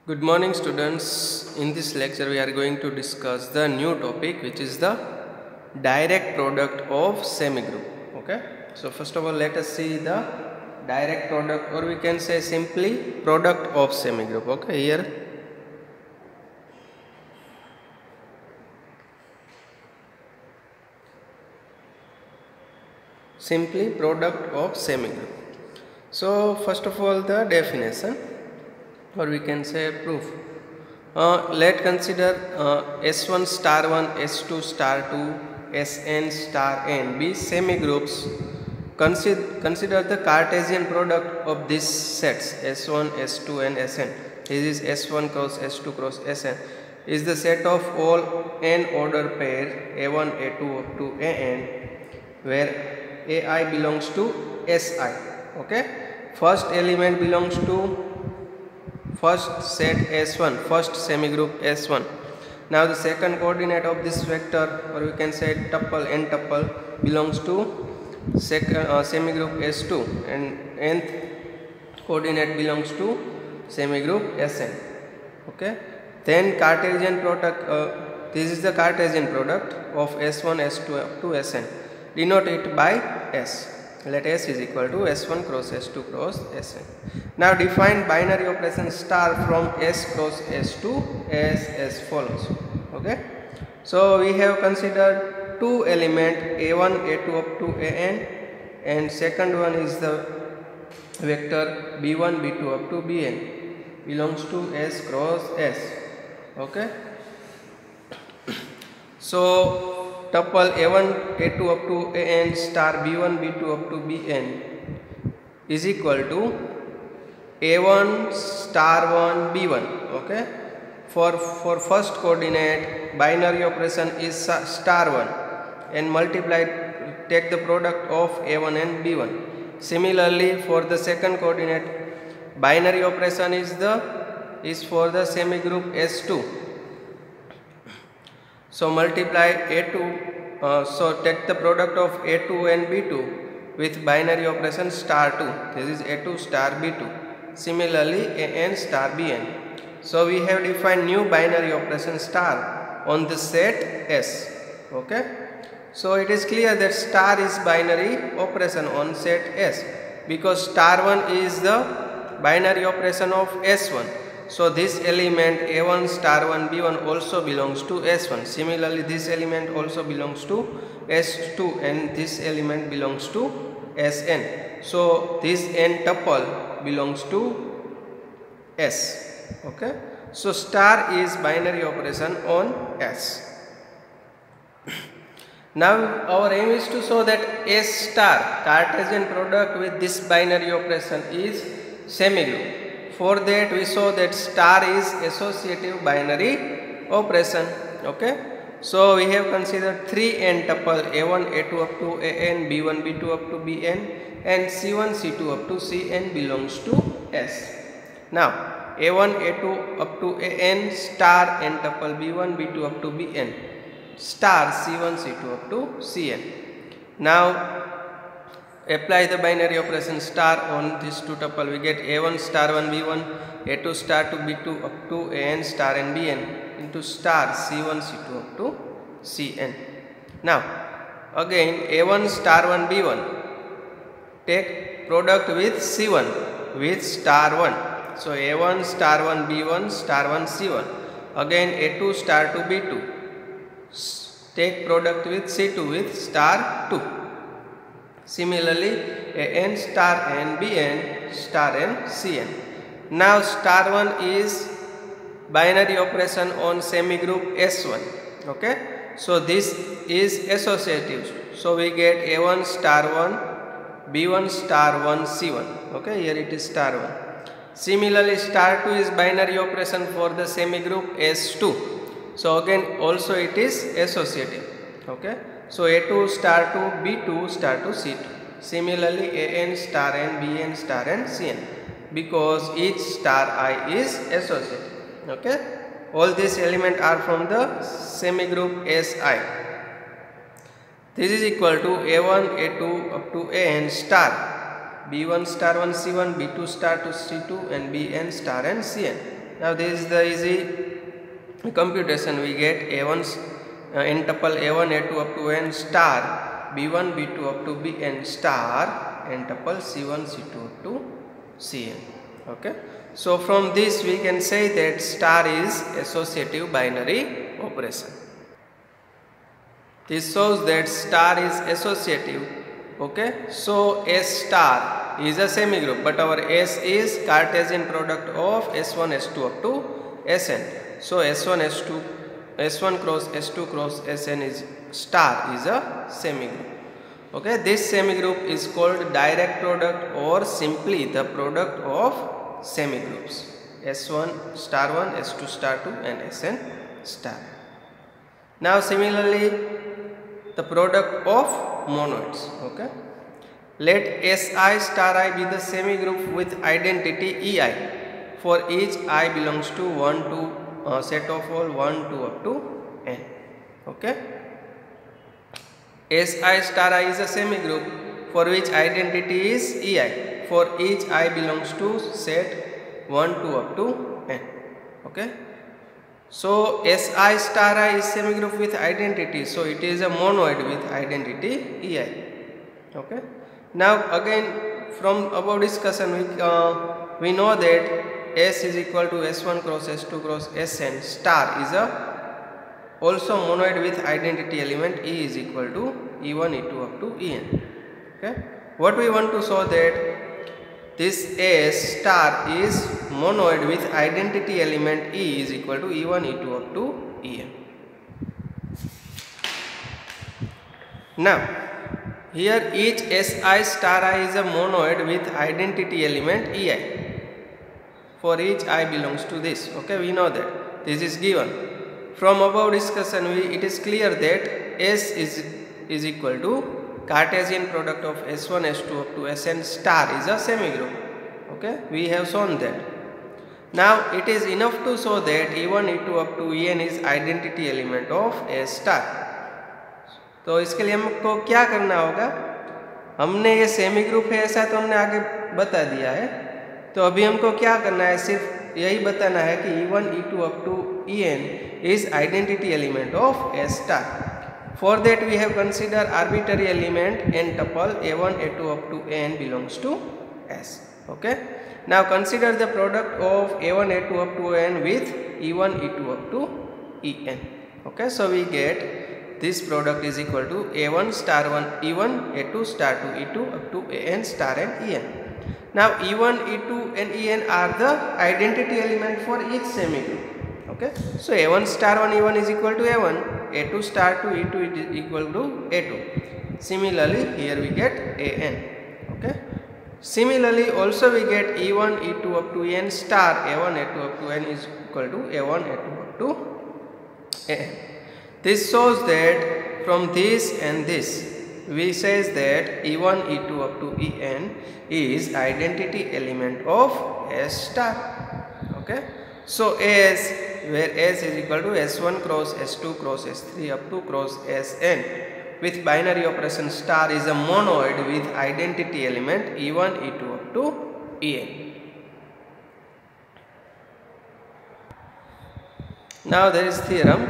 Good morning students. In this lecture we are going to discuss the new topic which is the direct product of semigroup. Okay. So first of all let us see the direct product, or we can say simply product of semigroup. Okay, here simply product of semigroup. So first of all the definition, or we can say proof. Let consider S1 star 1, S2 star 2, Sn star n be semigroups. Consider the Cartesian product of these sets S1, S2 and Sn. This is S1 cross S2 cross Sn is the set of all n order pair A1, A2 up to An, where Ai belongs to Si. Okay, first element belongs to first set S1, first semigroup S1. Now the second coordinate of this vector, or we can say tuple, n tuple, belongs to semigroup S2, and nth coordinate belongs to semigroup Sn. Okay, then Cartesian product, this is the Cartesian product of S1, S2 up to Sn. Denote it by S. Let S is equal to S1 cross S2 cross Sn. Now define binary operation star from S cross S2 as follows. Okay, so we have considered two element A1, A2 up to An, and second one is the vector B1, B2 up to Bn belongs to S cross S. Okay, so tuple A1, A2 up to An star B1, B2 up to Bn is equal to A1 star 1 B1. Okay, for first coordinate binary operation is star 1 and multiply, take the product of A1 and B1. Similarly for the second coordinate binary operation is for the semigroup S2. So multiply A2, so take the product of A2 and B2 with binary operation star 2. This is A2 star B2. Similarly An star Bn. So we have defined new binary operation star on the set S. Okay, so it is clear that star is binary operation on set S, because star 1 is the binary operation of S1. So this element A1 star 1 B1 also belongs to S1. Similarly this element also belongs to S2, and this element belongs to Sn. So this n tuple belongs to S. Okay, so star is binary operation on S. Now our aim is to show that S star Cartesian product with this binary operation is semigroup. For that we show that star is associative binary operation. Okay, so we have considered 3 n tuple A1, A2 up to An, B1, B2 up to Bn, and C1, C2 up to Cn belongs to S. Now A1, A2 up to An star n tuple B1, B2 up to Bn star C1, C2 up to Cn. Now apply the binary operation star on this two tuple. We get A1 star 1 B1, A2 star 2 B2 up to An star n Bn into star C1 C2 up to Cn. Now again A1 star 1 B1, take product with C1 with star 1. So A1 star 1 B1 star 1 C1. Again A2 star 2 B2, take product with C2 with star 2. Similarly An star n Bn star n Cn. Now star 1 is binary operation on semigroup S1. Okay, so this is associative. So we get A1 star 1 B1 star 1 C1. Okay, here it is star 1. Similarly star 2 is binary operation for the semigroup S2. So again also it is associative. Okay, so A2 star 2 B2 star 2 C2. Similarly An star n Bn star n Cn, because each star I is associative. Okay, all these elements are from the semigroup Si. This is equal to A1 A2 up to An star B1 star 1 C1, B2 star 2 C2, and Bn star n Cn. Now this is the easy computation. We get A1's n tuple A1 A2 up to n star B1 B2 up to Bn star n tuple C1 C2 up to Cn. Okay. So from this we can say that star is associative binary operation. This shows that star is associative. Okay. So S star is a semigroup, but our S is Cartesian product of S1 S2 up to Sn. So S1 S2 S1 cross S2 cross Sn is star is a semigroup. Okay, this semigroup is called direct product or simply the product of semigroups S1 star 1, S2 star 2 and Sn star. Now similarly the product of monoids. Okay, let Si star I be the semigroup with identity Ei for each I belongs to 1 to set of all 1 2 up to n. Okay, Si star I is a semigroup for which identity is Ei for each I belongs to set 1 2 up to n. Okay, so Si star I is semigroup with identity, so it is a monoid with identity Ei. Okay, now again from above discussion we know that S is equal to S1 cross S2 cross Sn star is a also monoid with identity element E is equal to E1 E2 up to En. Okay, what we want to show that this S star is monoid with identity element E is equal to E1 E2 up to En. Now here each Si star I is a monoid with identity element Ei for each I belongs to this. Okay, we know that this is given. From above discussion it is clear that S is equal to Cartesian product of S1 S2 up to Sn star is a semigroup. Okay, we have shown that. Now it is enough to show that E1 E2 up to En is identity element of S star. तो इसके लिए हमको क्या करना होगा, हमने ये semi group है ऐसा तो हमने आगे बता दिया है, तो अभी हमको क्या करना है, सिर्फ यही बताना है कि E1 E2 up to En is identity element of S star. For that we have considered arbitrary element n tuple A1 A2 up to n belongs to S. Okay, now consider the product of A1 A2 up to n with E1 E2 up to En. Okay, so we get this product is equal to A1 star 1 E1 A2 star 2 E2 up to En star and En. Now E1 E2 and En are the identity element for each semigroup. Okay, so A1 star 1 E1 is equal to A1, A2 star 2 E2 is equal to A2. Similarly here we get En. Okay, similarly also we get E1 E2 up to En star A1 A2 up to N is equal to A1 A2 up to En. This shows that from this and this we says that E1 E2 up to En is identity element of S star. Okay, so S, where S is equal to S1 cross S2 cross S3 up to cross Sn with binary operation star is a monoid with identity element E1 E2 up to En. Now there is theorem.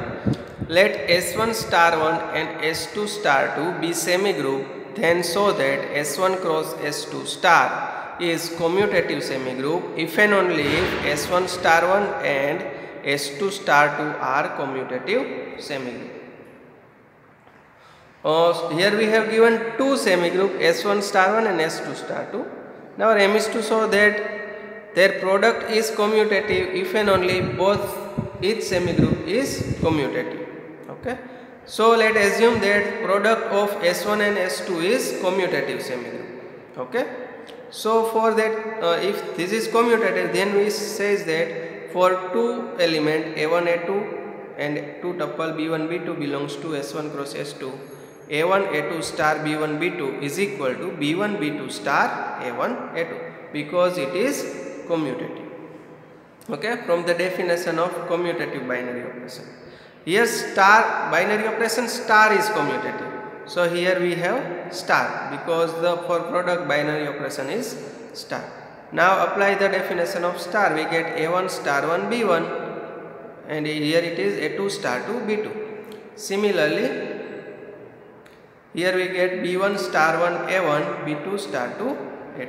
Let S1 star 1 and S2 star 2 be semigroup, then show that S1 cross S2 star is commutative semigroup if and only if S1 star 1 and S2 star 2 are commutative semigroup. Here we have given two semigroup S1 star 1 and S2 star 2. Now our aim is to show that their product is commutative if and only each semigroup is commutative. Okay, so let us assume that product of S1 and S2 is commutative semigroup. Okay, so for that if this is commutative, then we says that for two element A1 A2 and two tuple B1 B2 belongs to S1 cross S2, A1 A2 star B1 B2 is equal to B1 B2 star A1 A2 because it is commutative. Okay, from the definition of commutative binary operation. Here star binary operation star is commutative. So here we have star because the for product binary operation is star. Now apply the definition of star. We get A1 star 1 B1, and here it is A2 star 2 B2. Similarly, here we get B1 star 1 A1 B2 star 2 A2.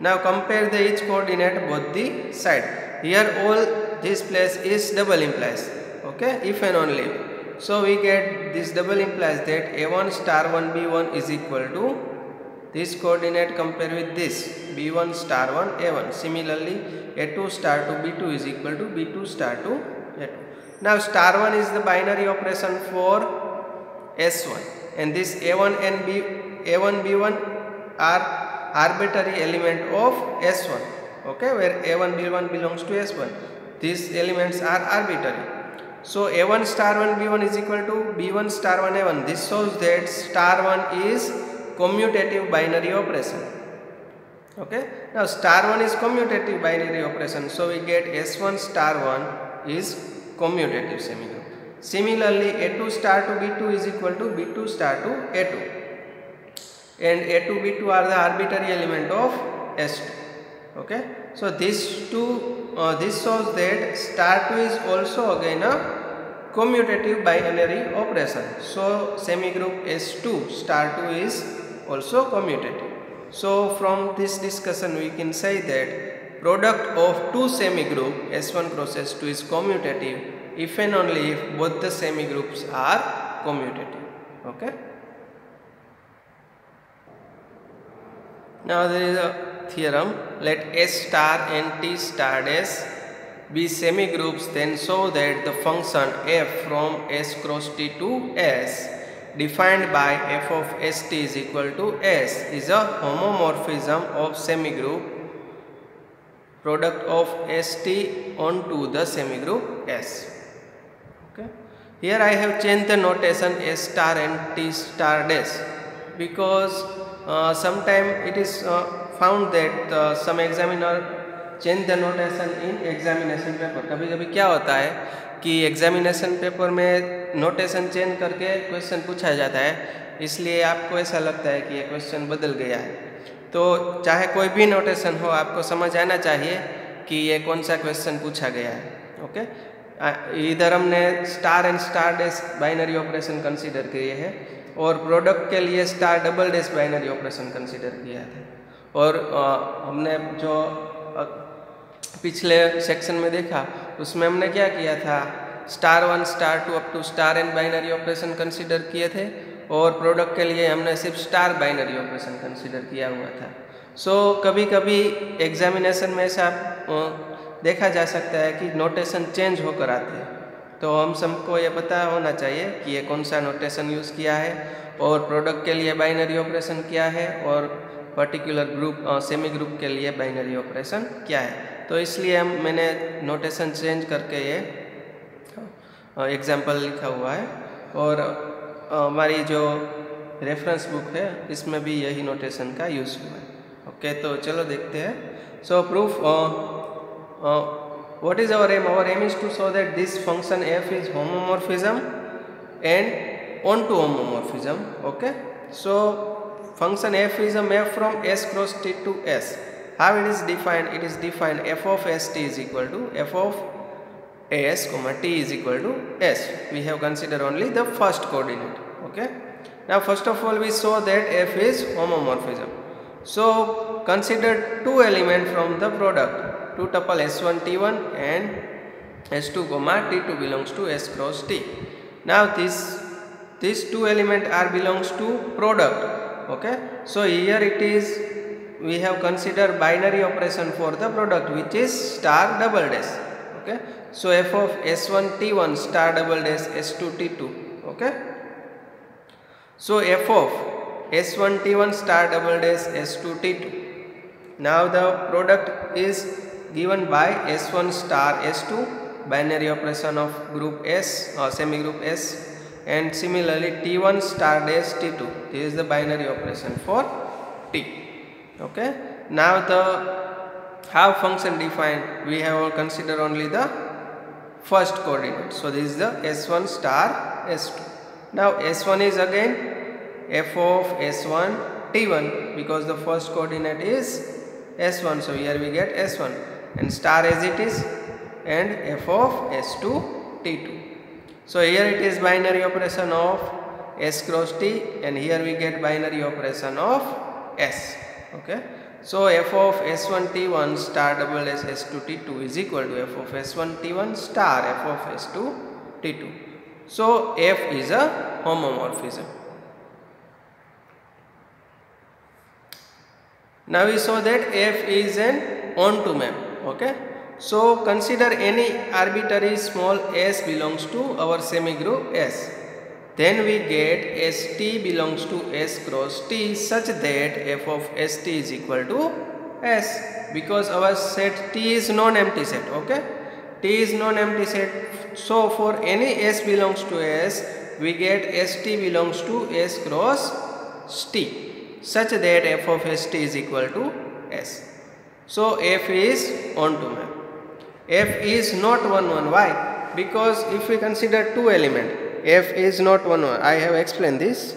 Now compare the each coordinate both the side. Here all this place is double implies, okay, if and only if. So we get this double implies that A1 star 1 B1 is equal to this coordinate compare with this B1 star 1 A1. Similarly, A2 star 2 B2 is equal to B2 star 2 A2. Now star 1 is the binary operation for S1, and this A1 and A1 B1 are arbitrary element of S1, okay, where A1 B1 belongs to S1. These elements are arbitrary. So A1 star 1 B1 is equal to B1 star 1 A1. This shows that star 1 is commutative binary operation. Okay, now star 1 is commutative binary operation, so we get S1 star 1 is commutative semigroup. Similarly, A2 star 2 B2 is equal to B2 star 2 A2, and A2 B2 are the arbitrary element of S2. Okay, so this shows that star 2 is also again a commutative binary operation. So semigroup S2 star 2 is also commutative. So from this discussion we can say that product of two semigroup S1 cross S2 is commutative if and only if both the semigroups are commutative. Okay. Now there is a theorem. Let S star and T star dash be semigroups, then show that the function f from S cross T to S defined by f of st is equal to S is a homomorphism of semigroup product of st onto the semigroup S. Okay. Here I have changed the notation S star and T star dash because sometimes it is found that some examiner change the notation in examination paper. कभी कभी क्या होता है कि examination paper में notation change करके question पूछा जाता है, इसलिए आपको ऐसा लगता है कि ये क्वेश्चन बदल गया है. तो चाहे कोई भी नोटेशन हो, आपको समझ आना चाहिए कि ये कौन सा क्वेश्चन पूछा गया है. ओके, इधर हमने star and star dash binary operation consider किए हैं और प्रोडक्ट के लिए star double dash binary operation consider किया था. और हमने जो पिछले सेक्शन में देखा उसमें हमने क्या किया था, star 1 star 2 up to star n binary operation consider किए थे और प्रोडक्ट के लिए हमने सिर्फ स्टार बाइनरी ऑपरेशन कंसीडर किया हुआ था. सो कभी कभी एग्जामिनेशन में ऐसा देखा जा सकता है कि नोटेशन चेंज होकर आते हैं, तो हम सबको ये पता होना चाहिए कि ये कौन सा नोटेशन यूज़ किया है और प्रोडक्ट के लिए बाइनरी ऑपरेशन क्या है और पर्टिकुलर ग्रुप सेमी ग्रुप के लिए बाइनरी ऑपरेशन क्या है. तो इसलिए मैंने नोटेशन चेंज करके ये एग्जाम्पल लिखा हुआ है और हमारी जो रेफरेंस बुक है इसमें भी यही नोटेशन का यूज़ हुआ है. ओके, तो चलो देखते हैं. सो proof, what is our aim? Our aim is to show that this function f is homomorphism and onto homomorphism. Okay, so function f is a map from S cross T to S. How it is defined? It is defined f of st is equal to f of s comma t is equal to s. We have considered only the first coordinate. Okay, now first of all we saw that f is homomorphism. So consider two elements from the product, two tuple s1 t1 and s2 comma t2 belongs to s cross t. Now these two elements are belongs to product. Okay, so here it is, we have considered binary operation for the product which is star double dash. Okay, so f of s1 t1 star double dash s2 t2. Okay, so f of s1 t1 star double dash s2 t2. Now the product is given by s1 star s2 binary operation of group S or semi group S, and similarly t1 star dash t2. This is the binary operation for t. Okay, now the how function defined, we have considered only the first coordinate. So this is the s1 star s2. Now s1 is again f of s1 t1 because the first coordinate is S1. So here we get S1 and star as it is, and f of S2 T2. So here it is binary operation of S cross T, and here we get binary operation of S. Okay. So f of S1 T1 star double S S2 T2 is equal to f of S1 T1 star f of S2 T2. So f is a homomorphism. Now we saw that f is an onto map. Okay. So consider any arbitrary small s belongs to our semigroup S. Then we get ST belongs to S cross T such that f of ST is equal to S, because our set T is non-empty set. Okay, T is non-empty set. So for any S belongs to S, we get ST belongs to S cross T such that f of ST is equal to S. So f is onto map. F is not 1 1. Why? Because if we consider two elements, f is not 1 1. I have explained this.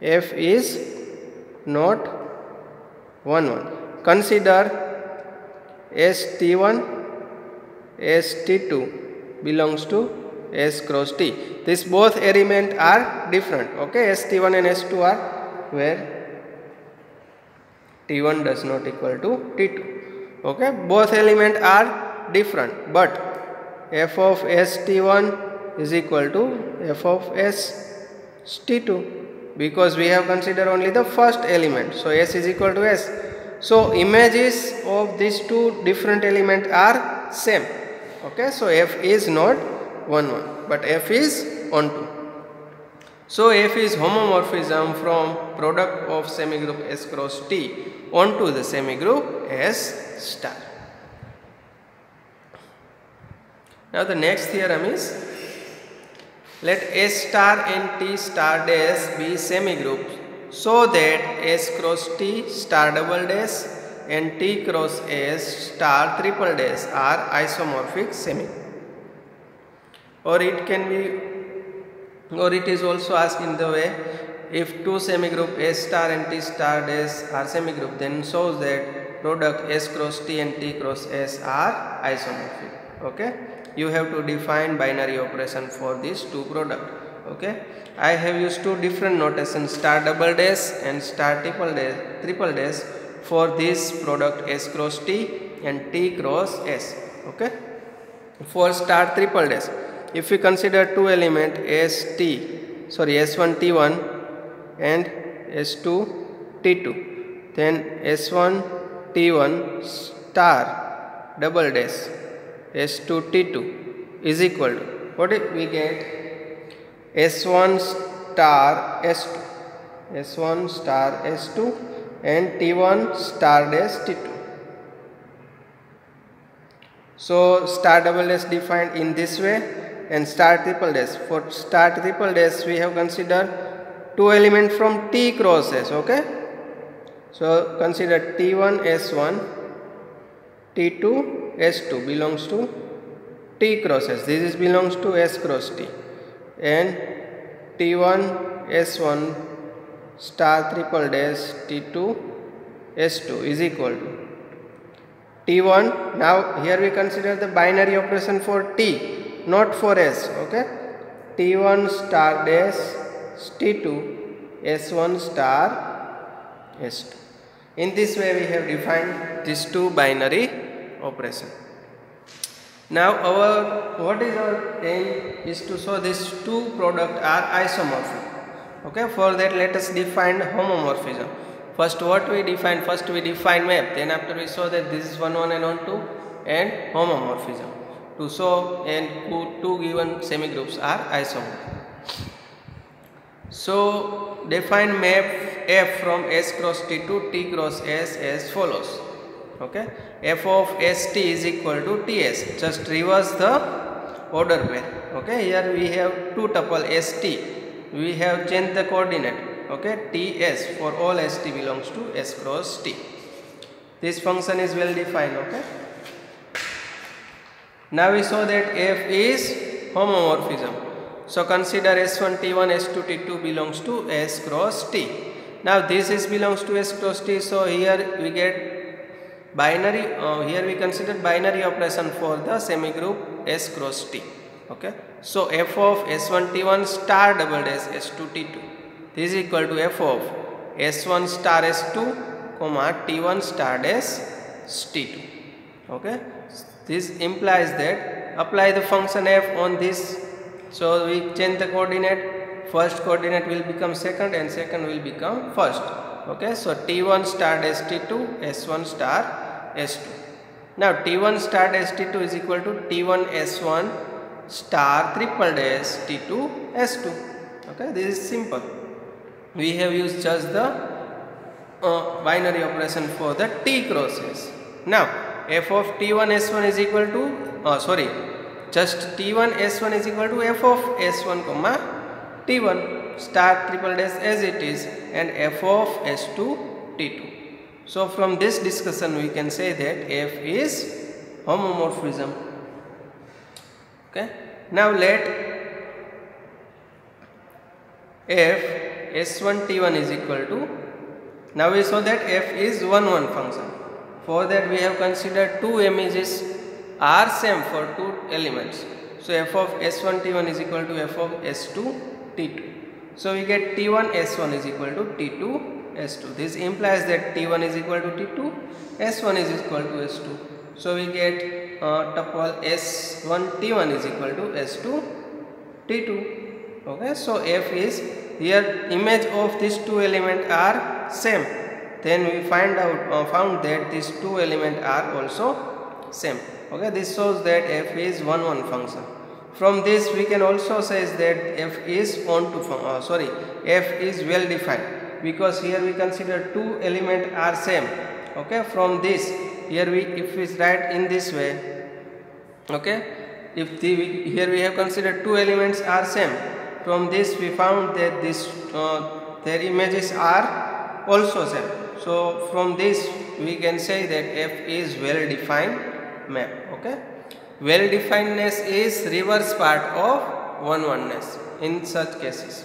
F is not 1 1. Consider ST1, ST2 belongs to S cross T. These both elements are different. Okay, ST1 and S2 are where T1 does not equal to T2. Okay, both elements are different, but f of ST1 is equal to f of ST2, because we have considered only the first element. So S is equal to S. So images of these two different elements are same. Okay, so f is not 1 1, but f is onto. So f is homomorphism from product of semigroup S cross T onto the semigroup S star. Now the next theorem is, let S star and T star dash be semigroups so that S cross T star double dash and T cross S star triple dash are isomorphic semigroup. Or it is also asked in the way, if two semigroup S star and T star dash are semigroup, then shows that product S cross T and T cross S are isomorphic. Okay, you have to define binary operation for these two product. Okay, I have used two different notations, star double dash and star triple dash for this product S cross T and T cross S. Okay, for star triple dash, if we consider two element S1 T1 and S2 T2, then S1 T1 star double dash S2 T2 is equal to, what if we get S1 star S2, S1 star S2 and T1 star dash T2. So star double dash defined in this way, and star triple dash. For star triple dash we have considered two elements from T cross S. Okay, so consider T1 S1, T2 S2 belongs to T cross S. This belongs to S cross T, and T1 S1 star triple dash T2 S2 is equal to T1. Now here we consider the binary operation for T, not for S. Okay, T1 star dash T2 S1 star S2. In this way we have defined these two binary operation. Now what is our aim is to show these two products are isomorphic. Okay, for that let us define homomorphism. First what we define? First we define map, then after we show that this is 1 1 and 1 2 and homomorphism, to show and two given semigroups are isomorphic. So define map f from S cross T to T cross S as follows. Okay, f of ST is equal to TS. Just reverse the order pair. Okay, here we have two tuple ST. We have changed the coordinate. Okay, TS for all ST belongs to S cross T. This function is well defined. Okay. Now we saw that f is homomorphism. So consider S1 T1 S2 T2 belongs to S cross T. Now this is belongs to S cross T. So here we get binary, here we consider binary operation for the semigroup S cross T. Okay, so f of S1 T1 star double dash S2 T2, this is equal to f of S1 star S2 comma T1 star dash T2. Okay, this implies that apply the function f on this, so we change the coordinate, first coordinate will become second and second will become first. Okay, so T1 star dash T2 S1 star S2. Now T1 star dash T2 is equal to T1 S1 star triple dash T2 S2. Okay, this is simple. We have used just the binary operation for the T cross S. Now f of T1 S1 is equal to just T1 S1 is equal to f of S1 comma T1 star triple dash as it is, and f of S2 T2. So from this discussion we can say that f is homomorphism. Okay, now let f S1 T1 is equal to, now we saw that f is 1 function. For that we have considered two images are same for two elements. So f of S1 T1 is equal to f of S2 T2. So we get T1 S1 is equal to T2 S2. This implies that T1 is equal to T2, S1 is equal to S2. So we get tuple S1 T1 is equal to S2 T2. Okay, so f is, here image of these two elements are same. Then we found that these two elements are also same. Okay, this shows that f is 1 function. From this we can also say that f is f is well defined, because here we consider two elements are same. Okay, from this here if we write in this way, okay, if here we have considered two elements are same, from this we found that their images are also same. So from this we can say that f is well defined map. Okay, well definedness is reverse part of oneness in such cases.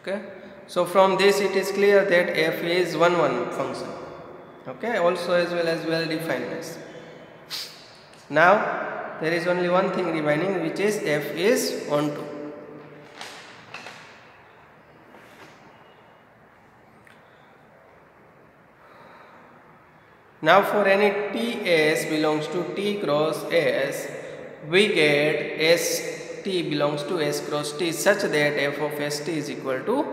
Okay, so from this it is clear that f is 1 function. Okay, also as well as well definedness. Now there is only one thing remaining, which is f is onto. Now for any Ts belongs to T cross S, we get St belongs to S cross T such that f of St is equal to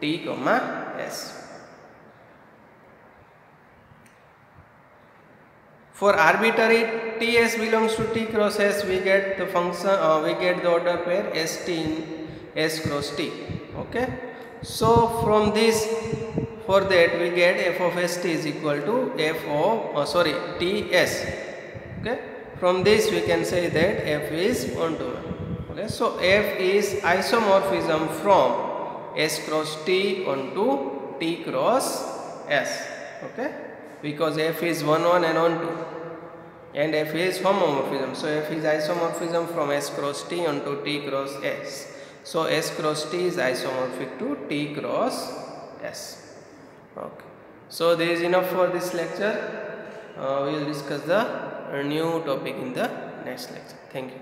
T comma S. For arbitrary Ts belongs to T cross S, we get the function, we get the order pair St in S cross T. Okay, so from this, for that we get f of St is equal to f of Ts. Okay, from this we can say that f is onto 1. Okay, so f is isomorphism from S cross T onto T cross S. Okay, because f is 1 and onto, and f is homomorphism. So f is isomorphism from S cross T onto T cross S. So S cross T is isomorphic to T cross S. Okay, so this is enough for this lecture. We will discuss the new topic in the next lecture. Thank you.